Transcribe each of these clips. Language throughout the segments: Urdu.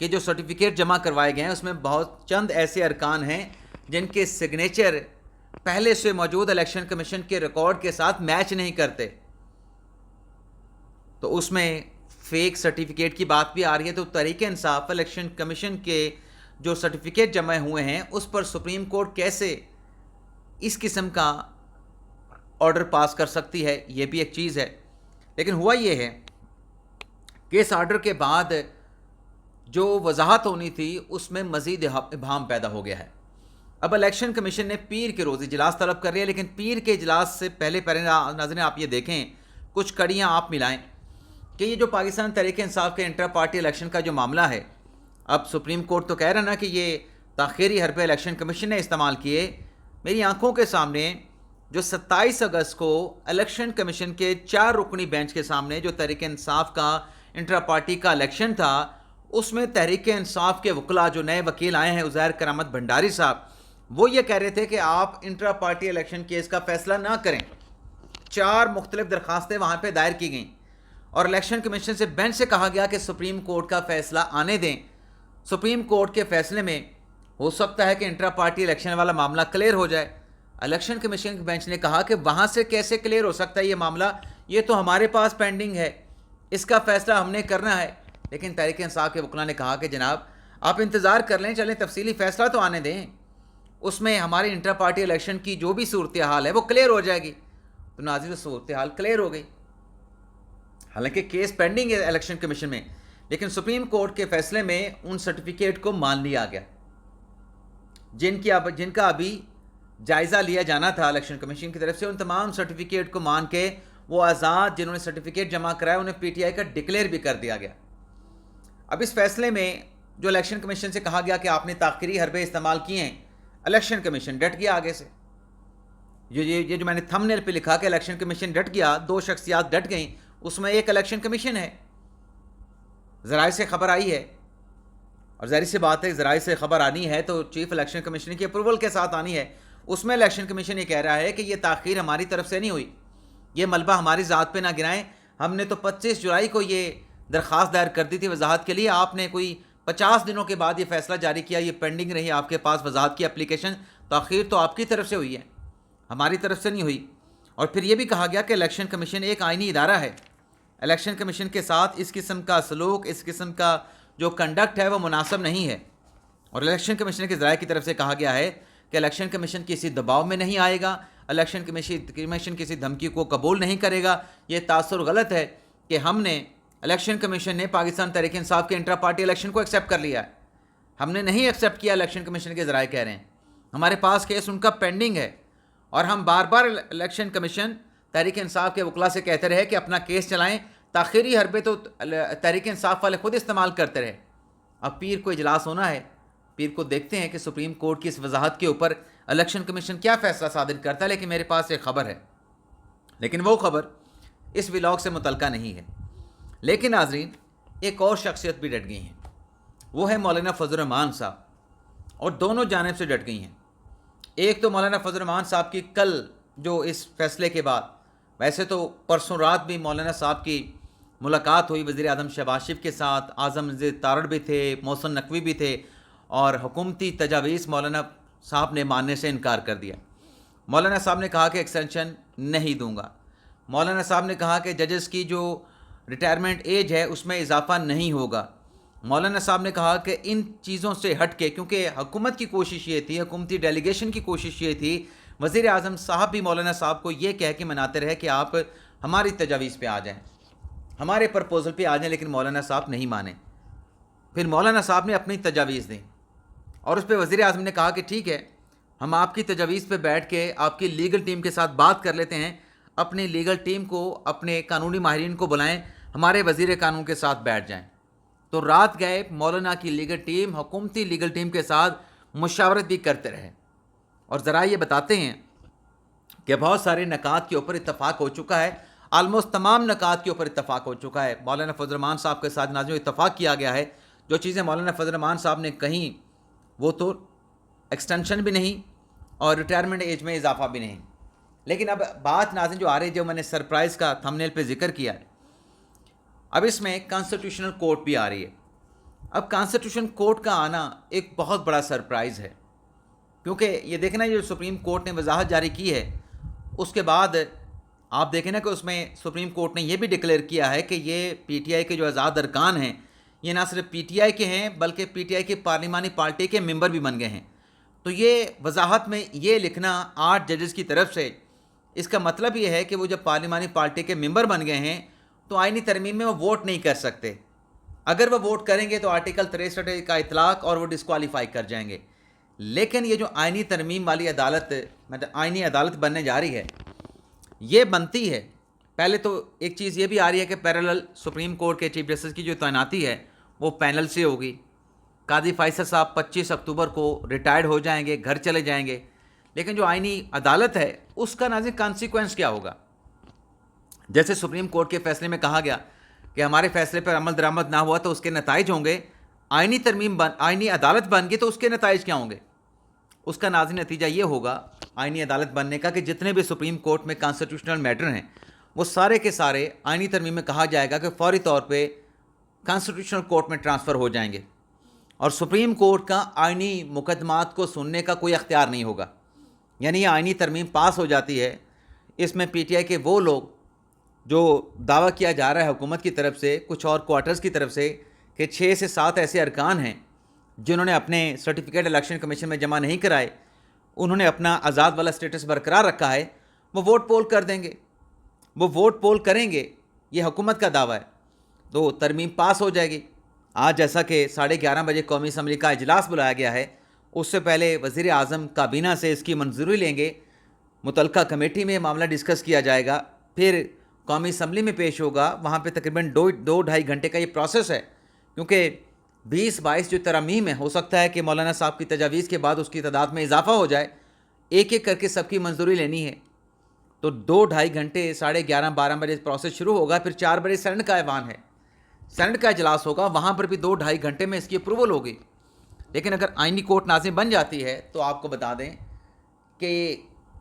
کہ جو سرٹیفکیٹ جمع کروائے گئے ہیں اس میں بہت چند ایسے ارکان ہیں جن کے سگنیچر پہلے سے موجود الیکشن کمیشن کے ریکارڈ کے ساتھ میچ نہیں کرتے، تو اس میں فیک سرٹیفکیٹ کی بات بھی آ رہی ہے۔ تو تحریک انصاف الیکشن کمیشن کے جو سرٹیفکیٹ جمع ہوئے ہیں اس پر سپریم کورٹ کیسے اس قسم کا آرڈر پاس کر سکتی ہے، یہ بھی ایک چیز ہے۔ لیکن ہوا یہ ہے کہ اس آرڈر کے بعد جو وضاحت ہونی تھی اس میں مزید ابہام پیدا ہو گیا ہے۔ اب الیکشن کمیشن نے پیر کے روز اجلاس طلب کر لیا، لیکن پیر کے اجلاس سے پہلے ناظرین آپ یہ دیکھیں، کچھ کڑیاں آپ ملائیں کہ یہ جو پاکستان تحریک انصاف کے انٹر پارٹی الیکشن کا جو معاملہ ہے، اب سپریم کورٹ تو کہہ رہا نا کہ یہ تاخیری حربے الیکشن کمیشن نے استعمال کیے۔ میری آنکھوں کے سامنے جو 27 اگست کو الیکشن کمیشن کے 4 رکنی بینچ کے سامنے جو تحریک انصاف کا انٹر پارٹی کا الیکشن تھا، اس میں تحریک انصاف کے وکلاء جو نئے وکیل آئے ہیں عزیر کرامت بھنڈاری صاحب، وہ یہ کہہ رہے تھے کہ آپ انٹر پارٹی الیکشن کیس کا فیصلہ نہ کریں۔ 4 مختلف درخواستیں وہاں پہ دائر کی گئیں اور الیکشن کمیشن سے بینچ سے کہا گیا کہ سپریم کورٹ کا فیصلہ آنے دیں۔ سپریم کورٹ کے فیصلے میں ہو سکتا ہے کہ انٹر پارٹی الیکشن والا معاملہ کلیئر ہو جائے۔ الیکشن کمیشن کے بینچ نے کہا کہ وہاں سے کیسے کلیئر ہو سکتا ہے یہ معاملہ، یہ تو ہمارے پاس پینڈنگ ہے، اس کا فیصلہ ہم نے کرنا ہے۔ لیکن تحریک انصاف کے وکلاء نے کہا کہ جناب آپ انتظار کر لیں، چلیں تفصیلی فیصلہ تو آنے دیں، اس میں ہماری انٹر پارٹی الیکشن کی جو بھی صورتحال ہے وہ کلیئر ہو جائے گی۔ تو ناظرین صورتحال کلیئر ہو گئی، حالانکہ کیس پینڈنگ ہے الیکشن کمیشن میں، لیکن سپریم کورٹ کے فیصلے میں ان سرٹیفکیٹ کو مان لیا گیا جن کا ابھی جائزہ لیا جانا تھا الیکشن کمیشن کی طرف سے۔ ان تمام سرٹیفکیٹ کو مان کے وہ آزاد جنہوں نے سرٹیفکیٹ جمع کرایا انہیں پی ٹی آئی کا ڈکلیئر بھی کر دیا گیا۔ اب اس فیصلے میں جو الیکشن کمیشن سے کہا گیا کہ آپ نے تاخیری حربے استعمال کیے ہیں، الیکشن کمیشن ڈٹ گیا آگے سے۔ یہ جو میں نے تھم نیل پہ لکھا کہ الیکشن کمیشن ڈٹ گیا، 2 شخصیات ڈٹ گئیں، اس میں ایک الیکشن کمیشن ہے، ذرائع سے خبر آئی ہے، اور ظاہر سی بات ہے ذرائع سے خبر آنی ہے تو چیف الیکشن کمیشن کی اپروول کے ساتھ آنی ہے۔ اس میں الیکشن کمیشن یہ کہہ رہا ہے کہ یہ تاخیر ہماری طرف سے نہیں ہوئی، یہ ملبہ ہماری ذات پہ نہ گرائیں، ہم نے تو 25 جولائی کو یہ درخواست دائر کر دی تھی وضاحت کے لیے، آپ نے کوئی 50 دنوں کے بعد یہ فیصلہ جاری کیا، یہ پینڈنگ رہی آپ کے پاس وضاحت کی اپلیکیشن، تاخیر تو آپ کی طرف سے ہوئی ہے، ہماری طرف سے نہیں ہوئی۔ اور پھر یہ بھی کہا گیا کہ الیکشن کمیشن ایک آئینی ادارہ ہے، الیکشن کمیشن کے ساتھ اس قسم کا سلوک، اس قسم کا جو کنڈکٹ ہے وہ مناسب نہیں ہے۔ اور الیکشن کمیشن کے ذرائع کی طرف سے کہا گیا ہے کہ الیکشن کمیشن کسی دباؤ میں نہیں آئے گا، الیکشن کمیشن کسی دھمکی کو قبول نہیں کرے گا۔ یہ تاثر غلط ہے کہ الیکشن کمیشن نے پاکستان تحریک انصاف کے انٹر پارٹی الیکشن کو ایکسیپٹ کر لیا ہے، ہم نے نہیں ایکسیپٹ کیا۔ الیکشن کمیشن کے ذرائع کہہ رہے ہیں ہمارے پاس کیس ان کا پینڈنگ ہے، اور ہم بار بار الیکشن کمیشن تحریک انصاف کے وکلاء سے کہتے رہے کہ اپنا کیس چلائیں، تاخیری حربے تو تحریک انصاف والے خود استعمال کرتے رہے۔ اب پیر کو اجلاس ہونا ہے، پیر کو دیکھتے ہیں کہ سپریم کورٹ کی اس وضاحت کے اوپر الیکشن کمیشن کیا فیصلہ صادر کرتا ہے۔ لیکن میرے پاس ایک خبر ہے، لیکن وہ خبر اس ولاگ سے متعلقہ نہیں ہے۔ لیکن ناظرین ایک اور شخصیت بھی ڈٹ گئی ہیں، وہ ہے مولانا فضل الرحمان صاحب، اور دونوں جانب سے ڈٹ گئی ہیں۔ ایک تو مولانا فضل الرحمان صاحب کی کل جو اس فیصلے کے بعد، ویسے تو پرسوں رات بھی مولانا صاحب کی ملاقات ہوئی وزیر اعظم شہباز شریف کے ساتھ، اعظم نذیر تارڑ بھی تھے، محسن نقوی بھی تھے، اور حکومتی تجاویز مولانا صاحب نے ماننے سے انکار کر دیا۔ مولانا صاحب نے کہا کہ ایکسٹینشن نہیں دوں گا۔ مولانا صاحب نے کہا کہ ججز کی جو ریٹائرمنٹ ایج ہے اس میں اضافہ نہیں ہوگا۔ مولانا صاحب نے کہا کہ ان چیزوں سے ہٹ کے، کیونکہ حکومت کی کوشش یہ تھی، حکومتی ڈیلیگیشن کی کوشش یہ تھی، وزیر اعظم صاحب بھی مولانا صاحب کو یہ کہہ کے مناتے رہے کہ آپ ہماری تجاویز پہ آ جائیں، ہمارے پرپوزل پہ آ جائیں، لیکن مولانا صاحب نہیں مانے۔ پھر مولانا صاحب نے اپنی تجاویز دیں، اور اس پہ وزیر اعظم نے کہا کہ ٹھیک ہے، ہم آپ کی تجاویز پہ بیٹھ کے آپ کی لیگل ٹیم کے ساتھ بات کر لیتے ہیں، اپنی لیگل ٹیم کو، اپنے قانونی ماہرین کو بلائیں، ہمارے وزیر قانون کے ساتھ بیٹھ جائیں۔ تو رات گئے مولانا کی لیگل ٹیم حکومتی لیگل ٹیم کے ساتھ مشاورت بھی کرتے رہے، اور ذرائع یہ بتاتے ہیں کہ بہت سارے نکات کے اوپر اتفاق ہو چکا ہے، آلموسٹ تمام نکات کے اوپر اتفاق ہو چکا ہے۔ مولانا فضل الرحمان صاحب کے ساتھ ناظرین اتفاق کیا گیا ہے، جو چیزیں مولانا فضل الرحمان صاحب نے کہیں وہ تو ایکسٹینشن بھی نہیں اور ریٹائرمنٹ ایج میں اضافہ بھی نہیں۔ لیکن اب بات ناظرین جو آ رہی ہے، جو میں نے سرپرائز کا تھمبنیل پہ ذکر کیا ہے، اب اس میں کانسٹیٹیوشنل کورٹ بھی آ رہی ہے۔ اب کانسٹیٹیوشن کورٹ کا آنا ایک بہت بڑا سرپرائز ہے، کیونکہ یہ دیکھنا جو سپریم کورٹ نے وضاحت جاری کی ہے، اس کے بعد آپ دیکھیں نا کہ اس میں سپریم کورٹ نے یہ بھی ڈکلیئر کیا ہے کہ یہ پی ٹی آئی کے جو آزاد ارکان ہیں یہ نہ صرف پی ٹی آئی کے ہیں بلکہ پی ٹی آئی کی پارلیمانی پارٹی کے ممبر بھی بن گئے ہیں۔ تو یہ وضاحت میں یہ لکھنا 8 ججز کی طرف سے، اس کا مطلب یہ ہے کہ وہ جب پارلیمانی پارٹی کے ممبر بن گئے ہیں تو آئینی ترمیم میں وہ ووٹ نہیں کر سکتے۔ اگر وہ ووٹ کریں گے تو آرٹیکل 63 کا اطلاق اور وہ ڈسکوالیفائی کر جائیں گے۔ لیکن یہ جو آئینی ترمیم والی عدالت، مطلب آئینی عدالت بننے جا رہی ہے، یہ بنتی ہے پہلے تو ایک چیز یہ بھی آ رہی ہے کہ پیرالل سپریم کورٹ کے چیف جسٹس کی جو تعیناتی ہے وہ پینل سے ہوگی۔ قاضی فیصل صاحب 25 اکتوبر کو ریٹائرڈ ہو جائیں گے، گھر چلے جائیں گے، لیکن جو آئینی عدالت ہے اس کا ناظرین کانسیکوینس کیا ہوگا؟ جیسے سپریم کورٹ کے فیصلے میں کہا گیا کہ ہمارے فیصلے پر عمل درآمد نہ ہوا تو اس کے نتائج ہوں گے، آئینی عدالت بن گئی تو اس کے نتائج کیا ہوں گے؟ اس کا ناظرین نتیجہ یہ ہوگا آئینی عدالت بننے کا کہ جتنے بھی سپریم کورٹ میں کانسٹیٹیوشنل میٹر ہیں وہ سارے کے سارے آئینی ترمیم میں کہا جائے گا کہ فوری طور پہ کانسٹیٹیوشنل کورٹ میں ٹرانسفر ہو جائیں گے، اور سپریم کورٹ کا آئینی مقدمات کو سننے کا کوئی اختیار نہیں ہوگا۔ یعنی یہ آئینی ترمیم پاس ہو جاتی ہے، اس میں پی ٹی آئی کے وہ لوگ جو دعویٰ کیا جا رہا ہے حکومت کی طرف سے، کچھ اور کوارٹرز کی طرف سے، کہ 6 سے 7 ایسے ارکان ہیں جنہوں نے اپنے سرٹیفکیٹ الیکشن کمیشن میں جمع نہیں کرائے، انہوں نے اپنا آزاد والا سٹیٹس برقرار رکھا ہے، وہ ووٹ پول کر دیں گے، وہ ووٹ پول کریں گے، یہ حکومت کا دعویٰ ہے، تو ترمیم پاس ہو جائے گی۔ آج جیسا کہ 11:30 بجے قومی اسمبلی کا اجلاس بلایا گیا ہے، اس سے پہلے وزیر اعظم کابینہ سے اس کی منظوری لیں گے، متعلقہ کمیٹی میں معاملہ ڈسکس کیا جائے گا، پھر قومی اسمبلی میں پیش ہوگا، وہاں پہ تقریباً 2-2.5 گھنٹے کا یہ پروسیس ہے، کیونکہ 20-22 جو ترامیم ہے، ہو سکتا ہے کہ مولانا صاحب کی تجاویز کے بعد اس کی تعداد میں اضافہ ہو جائے، ایک ایک کر کے سب کی منظوری لینی ہے، تو 2-2.5 گھنٹے 11:30-12 بجے پروسیس شروع ہوگا، پھر 4 بجے سینٹ کا ایوان ہے، سینٹ کا اجلاس ہوگا، وہاں پر بھی 2-2.5 گھنٹے میں اس کی اپروول ہوگی۔ لیکن اگر آئینی کورٹ ناظرین بن جاتی ہے تو آپ کو بتا دیں کہ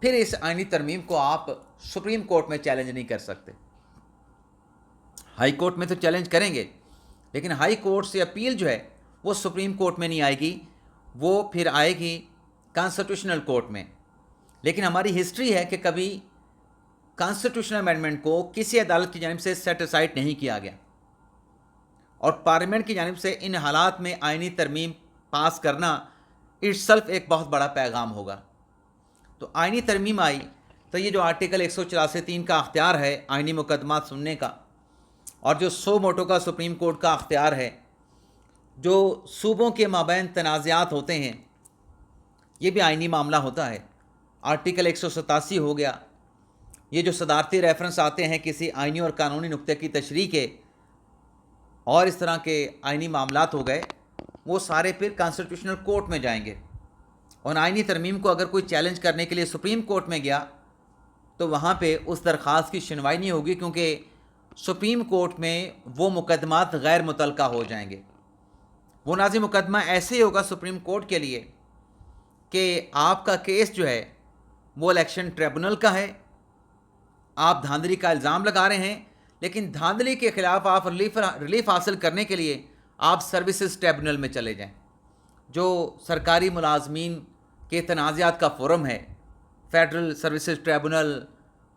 پھر اس آئینی ترمیم کو آپ سپریم کورٹ میں چیلنج نہیں کر سکتے۔ ہائی کورٹ میں تو چیلنج کریں گے، لیکن ہائی کورٹ سے اپیل جو ہے وہ سپریم کورٹ میں نہیں آئے گی، وہ پھر آئے گی کانسٹیٹیوشنل کورٹ میں۔ لیکن ہماری ہسٹری ہے کہ کبھی کانسٹیٹیوشنل امینڈمنٹ کو کسی عدالت کی جانب سے سیٹ اسائڈ نہیں کیا گیا، اور پارلیمنٹ کی جانب سے ان حالات میں آئینی ترمیم پاس کرنا اٹ سیلف ایک بہت بڑا پیغام ہوگا۔ تو آئینی ترمیم آئی تو یہ جو آرٹیکل 184(3) کا اختیار ہے آئینی مقدمات سننے کا، اور جو 100 موٹو کا سپریم کورٹ کا اختیار ہے، جو صوبوں کے مابین تنازعات ہوتے ہیں، یہ بھی آئینی معاملہ ہوتا ہے۔ آرٹیکل 187 ہو گیا، یہ جو صدارتی ریفرنس آتے ہیں کسی آئینی اور قانونی نقطے کی تشریح کے، اور اس طرح کے آئینی معاملات ہو گئے، وہ سارے پھر کانسٹیٹیوشنل کورٹ میں جائیں گے، اور آئینی ترمیم کو اگر کوئی چیلنج کرنے کے لیے سپریم کورٹ میں گیا تو وہاں پہ اس درخواست کی سنوائی نہیں ہوگی، کیونکہ سپریم کورٹ میں وہ مقدمات غیر متعلقہ ہو جائیں گے۔ وہ نازی مقدمہ ایسے ہی ہوگا سپریم کورٹ کے لیے کہ آپ کا کیس جو ہے وہ الیکشن ٹریبونل کا ہے، آپ دھاندلی کا الزام لگا رہے ہیں، لیکن دھاندلی کے خلاف آپ ریلیف حاصل کرنے کے لیے آپ سروسز ٹریبونل میں چلے جائیں، جو سرکاری ملازمین کے تنازعات کا فورم ہے، federal services tribunal,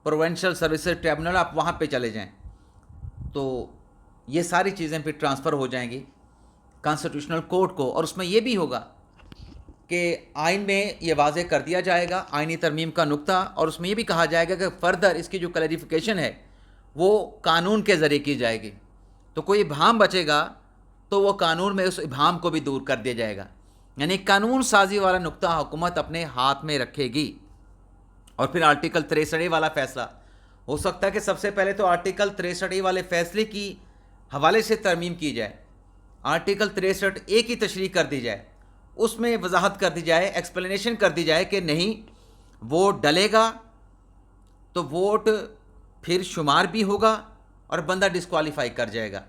provincial services tribunal, آپ وہاں پہ چلے جائیں، تو یہ ساری چیزیں پھر ٹرانسفر ہو جائیں گی کانسٹیٹیوشنل کورٹ کو۔ اور اس میں یہ بھی ہوگا کہ آئین میں یہ واضح کر دیا جائے گا آئینی ترمیم کا نقطہ، اور اس میں یہ بھی کہا جائے گا کہ فردر اس کی جو کلیریفیکیشن ہے وہ قانون کے ذریعے کی جائے گی، تو کوئی ابہام بچے گا تو وہ قانون میں اس ابہام کو بھی دور کر دیا جائے گا، یعنی قانون سازی والا نقطہ حکومت اپنے ہاتھ میں رکھے گی۔ اور پھر آرٹیکل 63 والا فیصلہ ہو سکتا ہے کہ سب سے پہلے تو آرٹیکل 63 والے فیصلے کی حوالے سے ترمیم کی جائے، آرٹیکل 63(a) کی تشریح کر دی جائے، اس میں وضاحت کر دی جائے، ایکسپلینیشن کر دی جائے کہ نہیں ووٹ ڈلے گا تو ووٹ پھر شمار بھی ہوگا اور بندہ ڈسکوالیفائی کر جائے گا،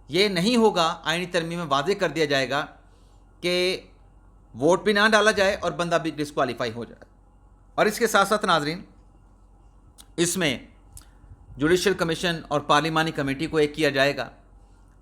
یہ نہیں ہوگا، آئینی ترمیم میں واضح کر دیا جائے گا کہ ووٹ بھی نہ ڈالا جائے اور بندہ بھی ڈسکوالیفائی ہو جائے۔ اور اس کے ساتھ ساتھ ناظرین، اس میں جوڈیشل کمیشن اور پارلیمانی کمیٹی کو ایک کیا جائے گا،